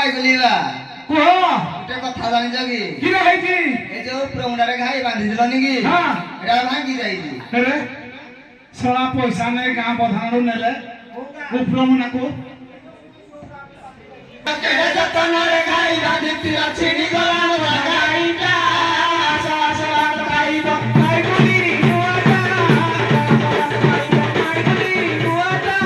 পাই গলিবা কুহ ଗୋଟେ କଥା ଜାଣିଛ କି କିରେ ହେଇଛି ଏ ଯୋଉ ପ୍ରମୁଣ୍ଡାରେ ଘାଇ ବାନ୍ଧିଥିଲନି କି ହଁ ଏଟା ଭାଙ୍ଗି ଯାଇଛି ହେରେ ଶଳା ପଇସା ନେଇ ଗାଁ ପ୍ରଧାନରୁ ନେଲେ ଉପରମୁନାକୁ ଯତନରେ ଘାଇ ବାନ୍ଧିଥିଲା ଛିଡ଼ି ଗଲା ଗାଈଟା ଶଳା ଶଳା ଖାଇବ ଖାଇବୁନି ନୂଆଟା ଖାଇବୁନି ନୂଆଟା